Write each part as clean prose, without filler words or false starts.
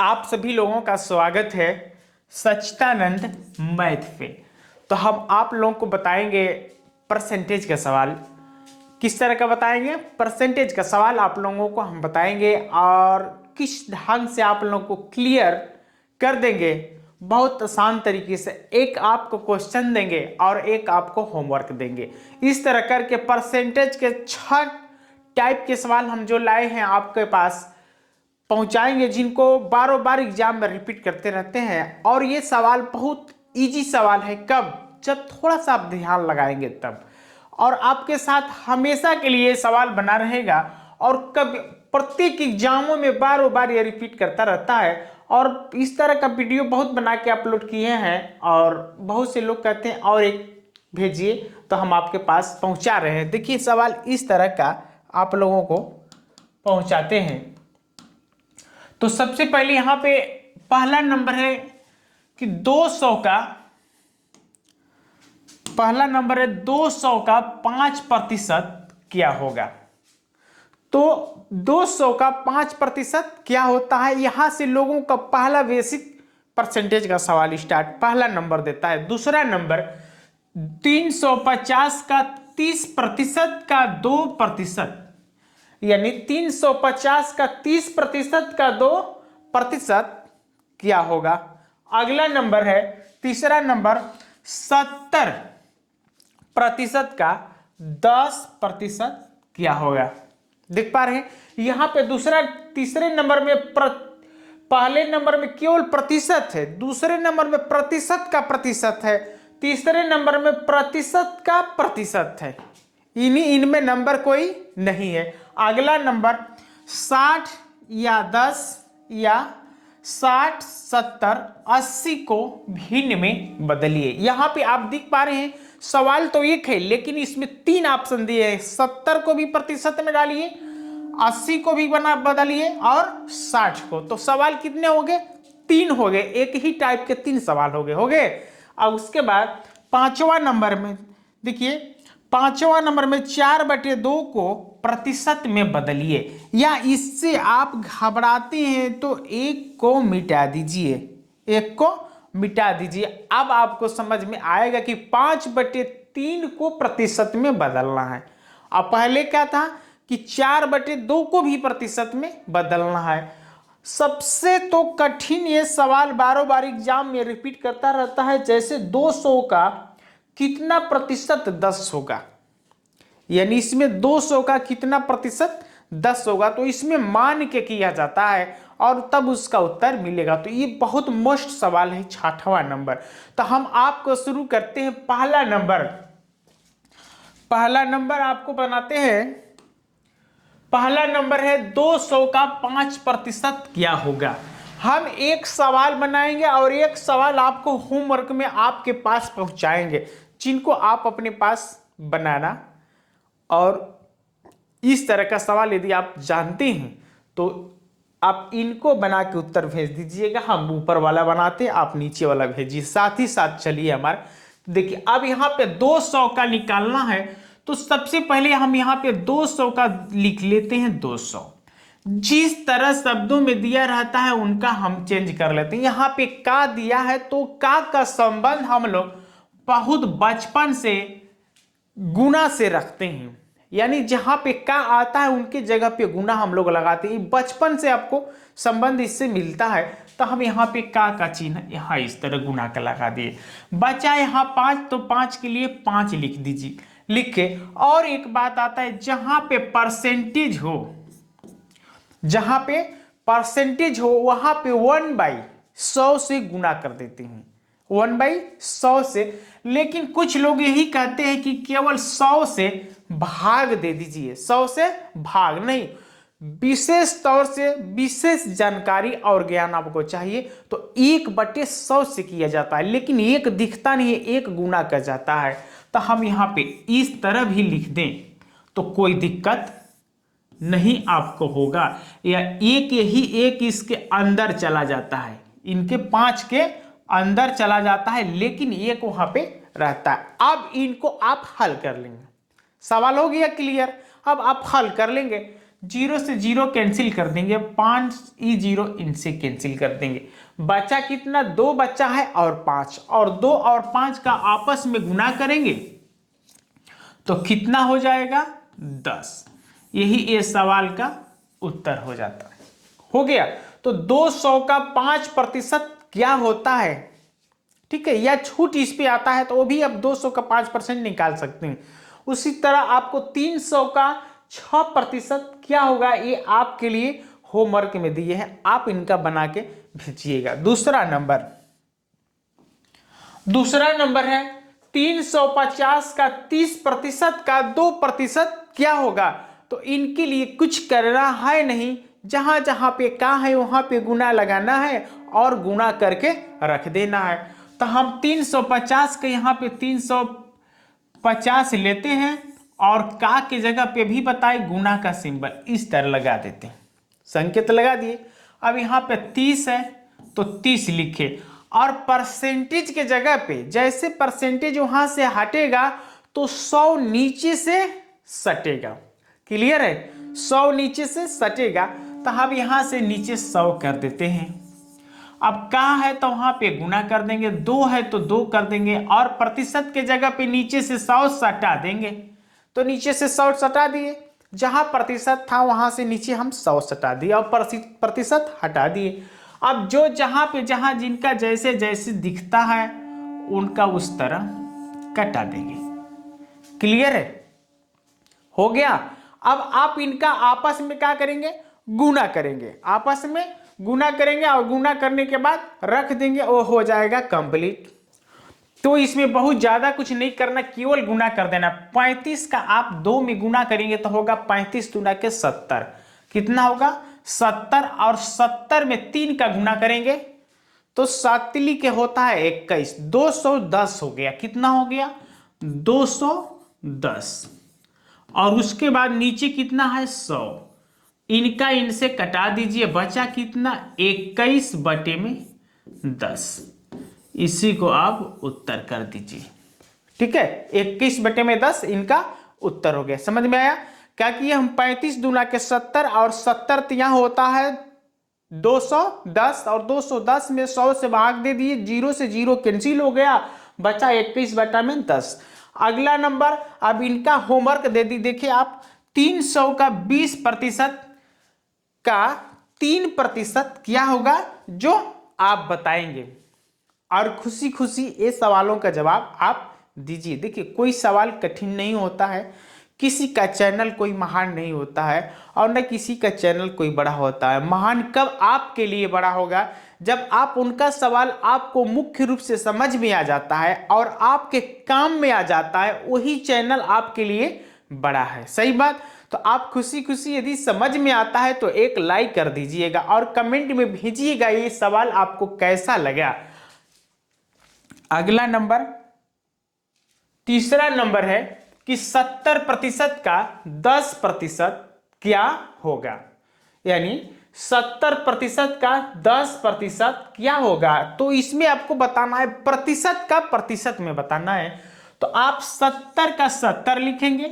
आप सभी लोगों का स्वागत है सच्चिदानंद मैथ पे। तो हम आप लोगों को बताएंगे परसेंटेज का सवाल। किस तरह का बताएंगे? परसेंटेज का सवाल आप लोगों को हम बताएंगे और किस ढंग से आप लोगों को क्लियर कर देंगे। बहुत आसान तरीके से एक आपको क्वेश्चन देंगे और एक आपको होमवर्क देंगे। इस तरह करके परसेंटेज के 6 टाइप के सवाल हम जो लाए हैं आपके पास पहुंचाएंगे, जिनको बारों बार एग्जाम में रिपीट करते रहते हैं। और ये सवाल बहुत इजी सवाल है, कब? जब थोड़ा सा आप ध्यान लगाएंगे तब। और आपके साथ हमेशा के लिए सवाल बना रहेगा और कब प्रत्येक एग्जामों में बारों बार ये रिपीट करता रहता है। और इस तरह का वीडियो बहुत बना के अपलोड किए हैं और बहुत से लोग कहते हैं और एक भेजिए, तो हम आपके पास पहुंचा रहे हैं। देखिए सवाल इस तरह का आप लोगों को पहुंचाते हैं। तो सबसे पहले यहां पे पहला नंबर है कि 200 का 5% क्या होगा। तो 200 का 5% क्या होता है? यहां से लोगों का पहला बेसिक परसेंटेज का सवाल स्टार्ट पहला नंबर देता है। दूसरा नंबर 350 का 30% का 2%, यानी 350 का 30% का 2% क्या होगा। अगला नंबर है तीसरा नंबर 70% का 10% क्या होगा। देख पा रहे हैं यहां पे तीसरे नंबर में पहले नंबर में केवल प्रतिशत है, दूसरे नंबर में प्रतिशत का प्रतिशत है, तीसरे नंबर में प्रतिशत का प्रतिशत है। इनमें नंबर कोई नहीं है। अगला नंबर 60 या 10 या 60, 70, 80 को भिन्न में बदलिए। यहां पे आप देख पा रहे हैं सवाल तो एक है लेकिन इसमें 3 ऑप्शन दिए हैं। 70 को भी प्रतिशत में डालिए, 80 को भी बदलिए और 60 को। तो सवाल कितने हो गए? 3 हो गए। एक ही टाइप के 3 सवाल हो गए। और उसके बाद पांचवा नंबर में देखिए, पांचवा नंबर में 4/2 को प्रतिशत में बदलिए। या इससे आप घबराते हैं तो 1 को मिटा दीजिए, 1 को मिटा दीजिए। अब आपको समझ में आएगा कि 5/3 को प्रतिशत में बदलना है। अब पहले क्या था कि 4/2 को भी प्रतिशत में बदलना है। सबसे तो कठिन ये सवाल बारों बार एग्जाम में रिपीट करता रहता है, जैसे 200 का कितना प्रतिशत 10 होगा, यानी इसमें 200 का कितना प्रतिशत 10 होगा। तो इसमें मान के किया जाता है और तब उसका उत्तर मिलेगा। तो ये बहुत मोस्ट सवाल है 6वां नंबर। तो हम आपको शुरू करते हैं। पहला नंबर आपको बनाते हैं। पहला नंबर है 200 का 5% क्या होगा। हम एक सवाल बनाएंगे और एक सवाल आपको होमवर्क में आपके पास पहुंचाएंगे, जिनको आप अपने पास बनाना। और इस तरह का सवाल यदि आप जानते हैं तो आप इनको बना के उत्तर भेज दीजिएगा। हम ऊपर वाला बनाते हैं, आप नीचे वाला भेजिए। साथ ही साथ चलिए हमारे देखिए, अब यहाँ पे 200 का निकालना है। तो सबसे पहले हम यहाँ पे 200 का लिख लेते हैं। 200 जिस तरह शब्दों में दिया रहता है उनका हम चेंज कर लेते हैं। यहाँ पे का दिया है तो का संबंध हम लोग बहुत बचपन से गुना से रखते हैं, यानी जहां पे का आता है उनके जगह पे गुना हम लोग लगाते हैं। बचपन से आपको संबंध इससे मिलता है। तो हम यहाँ पे का चिन्ह यहाँ इस तरह गुना का लगा दिए। बचा यहाँ 5, तो 5 के लिए 5 लिख दीजिए। लिख के और एक बात आता है, जहां पे परसेंटेज हो वहां पे 1/100 से गुना कर देते हैं, 1/100 से। लेकिन कुछ लोग यही कहते हैं कि केवल 100 से भाग दे दीजिए। 100 से भाग नहीं, विशेष तौर से विशेष जानकारी और ज्ञान आपको चाहिए तो 1/100 से किया जाता है। लेकिन एक दिखता नहीं है, एक गुना कर जाता है। तो हम यहाँ पे इस तरह भी लिख दें तो कोई दिक्कत नहीं आपको होगा। या एक इसके अंदर चला जाता है, इनके 5 के अंदर चला जाता है, लेकिन एक वहां पे रहता है। अब इनको आप हल कर लेंगे। सवाल हो गया क्लियर? अब आप हल कर लेंगे। जीरो से जीरो कैंसिल कर देंगे, 5 ई जीरो इनसे कैंसिल कर देंगे, बचा कितना, 2 बचा है और 5, और 2 और 5 का आपस में गुना करेंगे तो कितना हो जाएगा, 10। यही इस सवाल का उत्तर हो जाता है। हो गया। तो 200 का 5% क्या होता है, ठीक है, या छूट इस पे आता है तो वो भी अब 200 का 5% निकाल सकते हैं। उसी तरह आपको 300 का 6% क्या होगा, ये आपके लिए होमवर्क में दिए हैं, आप इनका बना के भेजिएगा। दूसरा नंबर है 350 का 30% का 2% क्या होगा। तो इनके लिए कुछ करना है नहीं, जहां जहां पे का है वहां पे गुना लगाना है और गुना करके रख देना है। तो हम 350 के यहाँ पे 350 लेते हैं और का के जगह पे भी बताए गुना का सिंबल इस तरह लगा देते हैं, संकेत लगा दिए। अब यहाँ पे 30 है तो 30 लिखे, और परसेंटेज के जगह पे जैसे परसेंटेज वहां से हटेगा तो 100 नीचे से सटेगा। क्लियर है, 100 नीचे से सटेगा, तो हम यहां से नीचे 100 कर देते हैं। अब का है तो वहां पे गुना कर देंगे, 2 है तो 2 कर देंगे, और प्रतिशत के जगह पे नीचे से 100 सटा देंगे। तो नीचे से 100 सटा दिए, जहां प्रतिशत था वहां से नीचे हम 100 सटा दिए और प्रतिशत हटा दिए। अब जो जहां पे जहां जिनका जैसे जैसे दिखता है उनका उस तरह कटा देंगे। क्लियर है, हो गया। अब आप इनका आपस में क्या करेंगे, गुना करेंगे, आपस में गुना करेंगे और गुना करने के बाद रख देंगे, वो हो जाएगा कंप्लीट। तो इसमें बहुत ज्यादा कुछ नहीं करना, केवल गुना कर देना। 35 का आप 2 में गुना करेंगे तो होगा 35 दूना के 70, कितना होगा 70, और 70 में 3 का गुना करेंगे तो 7 के होता है 21, 210 हो गया। कितना हो गया, 210। और उसके बाद नीचे कितना है 100, इनका इनसे कटा दीजिए, बचा कितना 21/10। इसी को आप उत्तर कर दीजिए। ठीक है, 21/10 इनका उत्तर हो गया। समझ में आया, क्या किए हम 35 दूना के 70, और 70 तो यहां होता है 210, और 210 में 100 से भाग दे दिए, 0 से 0 कैंसिल हो गया, बचा 21/10। अगला नंबर, अब इनका होमवर्क दे दी, देखिए आप 300 का 20% का 3% क्या होगा, जो आप बताएंगे, और खुशी खुशी ये सवालों का जवाब आप दीजिए। देखिए कोई सवाल कठिन नहीं होता है, किसी का चैनल कोई महान नहीं होता है, और न किसी का चैनल कोई बड़ा होता है। महान कब आपके लिए बड़ा होगा, जब आप उनका सवाल आपको मुख्य रूप से समझ में आ जाता है और आपके काम में आ जाता है, वही चैनल आपके लिए बड़ा है। सही बात। तो आप खुशी खुशी यदि समझ में आता है तो एक लाइक कर दीजिएगा और कमेंट में भेजिएगा ये सवाल आपको कैसा लगा। अगला नंबर, तीसरा नंबर है कि 70% का 10% क्या होगा, यानी 70% का 10% क्या होगा। तो इसमें आपको बताना है, प्रतिशत का प्रतिशत में बताना है। तो आप 70 का 70 लिखेंगे,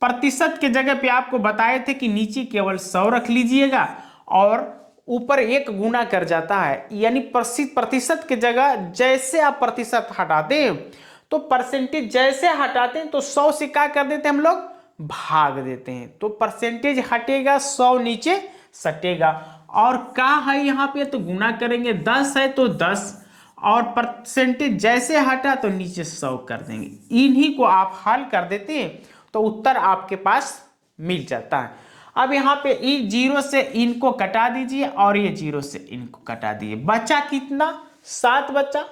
प्रतिशत के जगह पे आपको बताए थे कि नीचे केवल 100 रख लीजिएगा और ऊपर 1 गुना कर जाता है, यानी प्रतिशत के जगह जैसे आप प्रतिशत हटाते हैं तो परसेंटेज जैसे हटाते हैं तो 100 से क्या कर देते हैं हम लोग, भाग देते हैं। तो परसेंटेज हटेगा, 100 नीचे सटेगा, और क्या है यहाँ पे तो गुना करेंगे, 10 है तो 10, और परसेंटेज जैसे हटा तो नीचे 100 कर देंगे। इन्हीं को आप हल कर देते हैं तो उत्तर आपके पास मिल जाता है। अब यहाँ पे 0 से इनको कटा दीजिए और ये 0 से इनको कटा दीजिए, बचा कितना 7 बचा,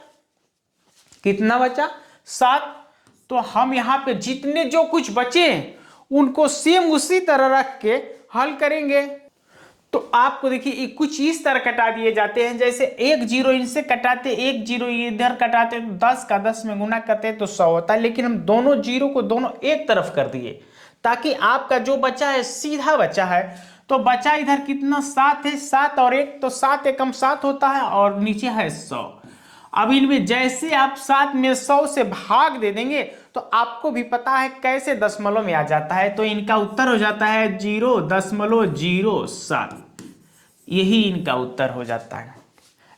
कितना बचा 7। तो हम यहाँ पे जितने जो कुछ बचे उनको सेम उसी तरह रख के हल करेंगे। तो आपको देखिए कुछ इस तरह कटा दिए जाते हैं, जैसे 1 0 इनसे कटाते, 1 0 इधर कटाते तो 10 का 10 में गुना करते तो 100 होता है, लेकिन हम दोनों 0 को दोनों एक तरफ कर दिए ताकि आपका जो बचा है सीधा बचा है। तो बचा इधर कितना 7 है, 7 और 1 तो 7 एकम 7 होता है और नीचे है 100। अब इनमें जैसे आप 7 में 100 से भाग दे देंगे तो आपको भी पता है कैसे दशमलव में आ जाता है, तो इनका उत्तर हो जाता है 0.07। यही इनका उत्तर हो जाता है,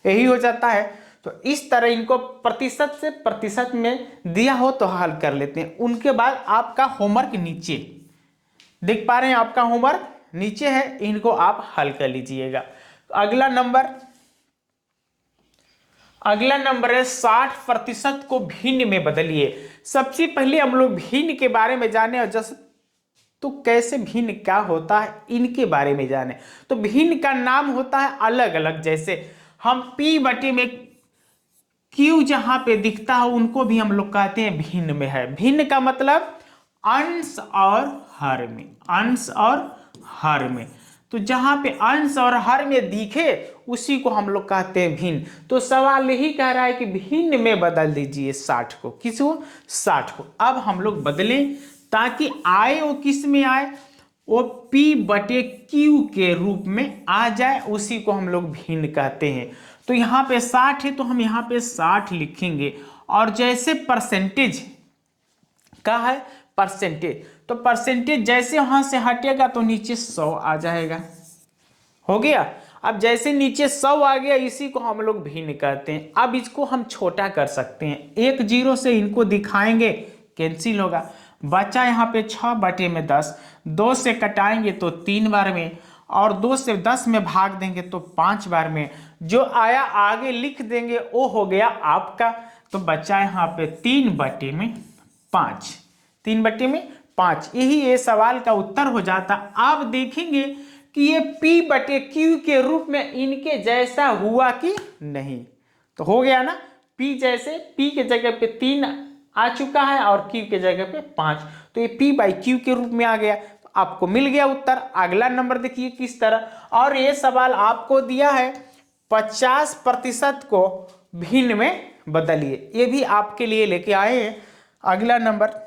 यही हो जाता है। तो इस तरह इनको प्रतिशत से प्रतिशत में दिया हो तो हल कर लेते हैं। उनके बाद आपका होमवर्क नीचे देख पा रहे हैं, आपका होमवर्क नीचे है, इनको आप हल कर लीजिएगा। अगला नंबर है 60% को भिन्न में बदलिए। सबसे पहले हम लोग भिन्न के बारे में जाने और जैसे तो कैसे भिन्न क्या होता है इनके बारे में जाने। तो भिन्न का नाम होता है अलग अलग, जैसे हम P बटे में Q जहां पे दिखता है उनको भी हम लोग कहते हैं भिन्न में है। भिन्न का मतलब अंश और हर में, अंश और हर में। तो जहां पे अंश और हर में दिखे उसी को हम लोग कहते हैं भिन्न। तो सवाल यही कह रहा है कि भिन्न में बदल दीजिए 60 को, किसको 60 को। अब हम लोग बदलें ताकि आए वो किस में आए, वो P बटे Q के रूप में आ जाए, उसी को हम लोग भिन्न कहते हैं। तो यहाँ पे 60 है तो हम यहाँ पे 60 लिखेंगे, और जैसे परसेंटेज का है परसेंटेज, तो परसेंटेज जैसे वहां से हटेगा तो नीचे 100 आ जाएगा, हो गया। अब जैसे नीचे 100 आ गया इसी को हम लोग भिन्न कहते हैं। अब इसको हम छोटा कर सकते हैं, 1 0 से इनको दिखाएंगे कैंसिल होगा, बचा यहाँ पे 6 बटे में 10, 2 से कटाएंगे तो 3 बार में, और 2 से 10 में भाग देंगे तो 5 बार में। जो आया आगे लिख देंगे वो हो गया आपका। तो बचा यहाँ पे 3 बटे में 5, 3 बटे में 5, यही ये सवाल का उत्तर हो जाता। आप देखेंगे कि ये P बटे Q के रूप में इनके जैसा हुआ कि नहीं, तो हो गया ना। P जैसे P के जगह पे 3 आ चुका है और Q के जगह पे 5, तो ये P बाई Q के रूप में आ गया, तो आपको मिल गया उत्तर। अगला नंबर देखिए किस तरह, और ये सवाल आपको दिया है 50% को भिन्न में बदलिए, ये भी आपके लिए लेके आए हैं। अगला नंबर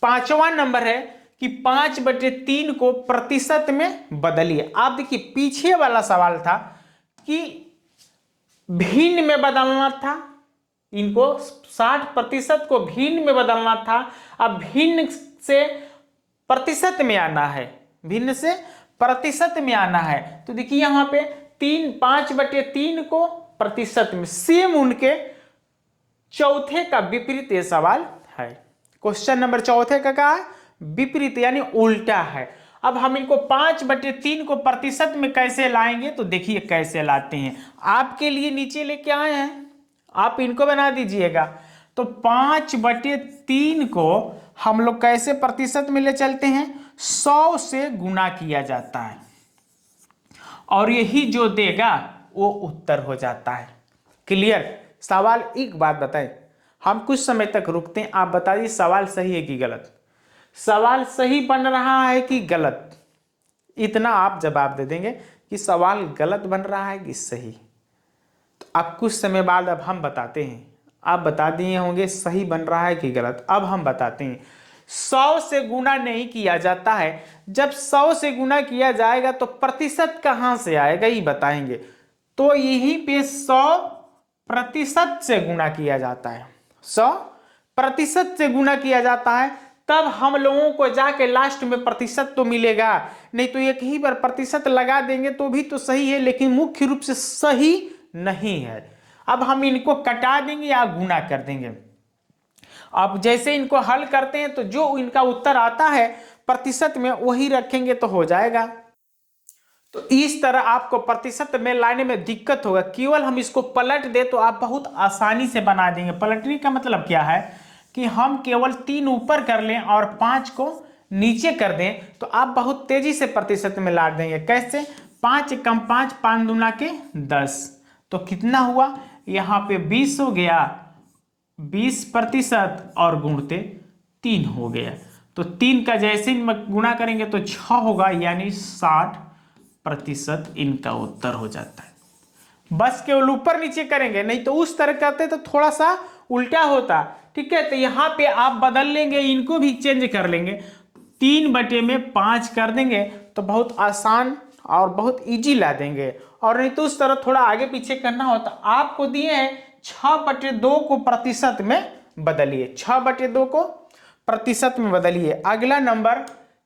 5वां नंबर है कि 5 बटे 3 को प्रतिशत में बदलिए। आप देखिए पीछे वाला सवाल था कि भिन्न में बदलना था, इनको 60% को भिन्न में बदलना था। अब भिन्न से प्रतिशत में आना है, भिन्न से प्रतिशत में आना है। तो देखिए यहाँ पे 5 बटे 3 को प्रतिशत में, सेम उनके चौथे का विपरीत ये सवाल है। क्वेश्चन नंबर चौथे का है विपरीत यानी उल्टा है। अब हम इनको 5 बटे 3 को प्रतिशत में कैसे लाएंगे, तो देखिए कैसे लाते हैं, आपके लिए नीचे लेके आए हैं, आप इनको बना दीजिएगा। तो 5 बटे 3 को हम लोग कैसे प्रतिशत में ले चलते हैं, 100 से गुना किया जाता है, और यही जो देगा वो उत्तर हो जाता है। क्लियर। सवाल एक बात बताएं, हम कुछ समय तक रुकते हैं, आप बताइए सवाल सही है कि गलत, सवाल सही बन रहा है कि गलत। इतना आप जवाब दे देंगे कि सवाल गलत बन रहा है कि सही। तो अब कुछ समय बाद अब हम बताते हैं, आप बता दिए होंगे सही बन रहा है कि गलत। अब हम बताते हैं 100 से गुना नहीं किया जाता है, जब 100 से गुना किया जाएगा तो प्रतिशत कहाँ से आएगा ये बताएंगे। तो यहीं पे 100% से गुना किया जाता है, 100% से गुना किया जाता है, तब हम लोगों को जाके लास्ट में प्रतिशत तो मिलेगा। नहीं तो एक ही बार प्रतिशत लगा देंगे तो भी तो सही है, लेकिन मुख्य रूप से सही नहीं है। अब हम इनको कटा देंगे या गुना कर देंगे। अब जैसे इनको हल करते हैं तो जो इनका उत्तर आता है प्रतिशत में वही रखेंगे तो हो जाएगा। तो इस तरह आपको प्रतिशत में लाने में दिक्कत होगा, केवल हम इसको पलट दे तो आप बहुत आसानी से बना देंगे। पलटने का मतलब क्या है कि हम केवल 3 ऊपर कर लें और 5 को नीचे कर दें तो आप बहुत तेजी से प्रतिशत में ला देंगे। कैसे, 5 कम 5, 5 दूना के 10, तो कितना हुआ यहाँ पे 20 हो गया, 20% और गुणते 3 हो गया। तो 3 का जैसे गुणा करेंगे तो 6 होगा, यानी 60% इनका उत्तर हो जाता है। बस केवल ऊपर नीचे करेंगे, नहीं तो उस तरह करते तो थोड़ा सा उल्टा होता। ठीक है, तो यहाँ पे आप बदल लेंगे, इनको भी चेंज कर लेंगे, 3 बटे में 5 कर देंगे तो बहुत आसान और बहुत इजी ला देंगे। और नहीं तो उस तरह थोड़ा आगे पीछे करना होता। आपको दिए हैं 6/2 को प्रतिशत में बदलिए, 6/2 को प्रतिशत में बदलिए। अगला नंबर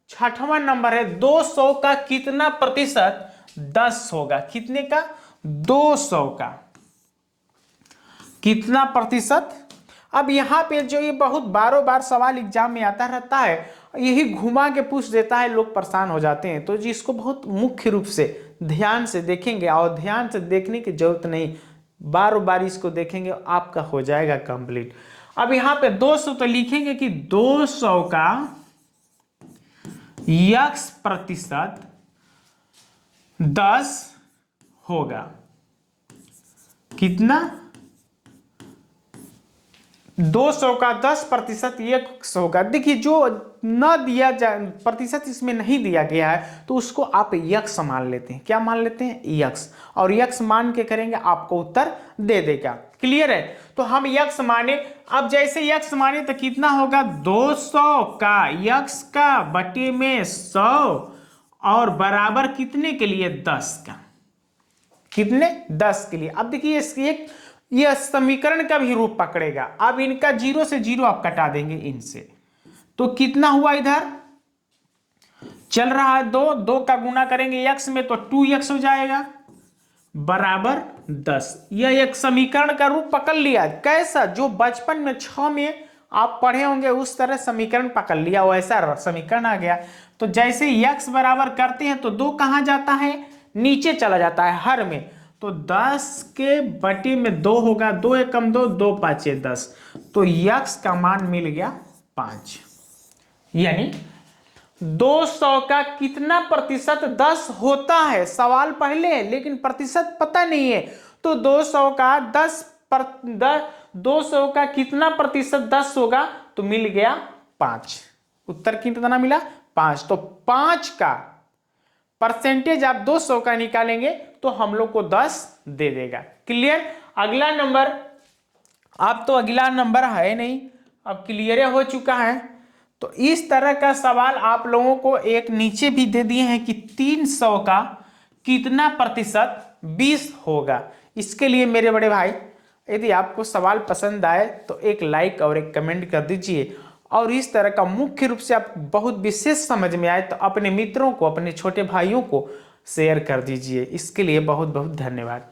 6वां नंबर है 200 का कितना प्रतिशत 10 होगा। कितने का? 200 का कितना प्रतिशत। अब यहाँ पे जो ये बहुत बारों बार सवाल एग्जाम में आता रहता है, यही घुमा के पूछ देता है, लोग परेशान हो जाते हैं। तो जिसको बहुत मुख्य रूप से ध्यान से देखेंगे, और ध्यान से देखने की जरूरत नहीं, बारों बार इसको देखेंगे, आपका हो जाएगा कंप्लीट। अब यहाँ पे 200 तो लिखेंगे कि 200 का x प्रतिशत 10 होगा। कितना? 200 का 10% x होगा। देखिए जो न दिया जाए प्रतिशत इसमें नहीं दिया गया है तो उसको आप x मान लेते हैं। क्या मान लेते हैं? x। और x मान के करेंगे आपको उत्तर दे देगा। क्लियर है? तो हम x माने। अब जैसे x माने तो कितना होगा? 200 का x का बटे में 100 और बराबर कितने के लिए? 10 का। कितने? 10 के लिए। अब देखिए इसकी यह समीकरण का भी रूप पकड़ेगा। अब इनका 0 से 0 आप कटा देंगे इनसे, तो कितना हुआ? इधर चल रहा है 2 का गुना करेंगे x में तो 2x हो जाएगा बराबर 10। यह एक समीकरण का रूप पकड़ लिया। कैसा? जो बचपन में 6 में आप पढ़े होंगे उस तरह समीकरण पकड़ लिया, वैसा समीकरण आ गया। तो जैसे x बराबर करते हैं तो 2 कहां जाता है? नीचे चला जाता है हर में। तो 10 के बटे में 2 होगा, 2 एकम 2, 2 पाँचे 10। तो x का मान मिल गया 5। यानी 200 का कितना प्रतिशत 10 होता है? सवाल पहले है लेकिन प्रतिशत पता नहीं है। तो 200 का 200 का कितना प्रतिशत 10 होगा? तो मिल गया 5। उत्तर कितना मिला? 5। तो 5 का परसेंटेज आप 200 का निकालेंगे तो हम लोग को 10 दे देगा। क्लियर? अगला नंबर, अब तो अगला नंबर है नहीं, अब क्लियर हो चुका है। तो इस तरह का सवाल आप लोगों को एक नीचे भी दे दिए हैं कि 300 का कितना प्रतिशत 20 होगा। इसके लिए मेरे बड़े भाई, यदि आपको सवाल पसंद आए तो एक लाइक और एक कमेंट कर दीजिए। और इस तरह का मुख्य रूप से आप बहुत विशेष समझ में आए तो अपने मित्रों को, अपने छोटे भाइयों को शेयर कर दीजिए। इसके लिए बहुत बहुत धन्यवाद।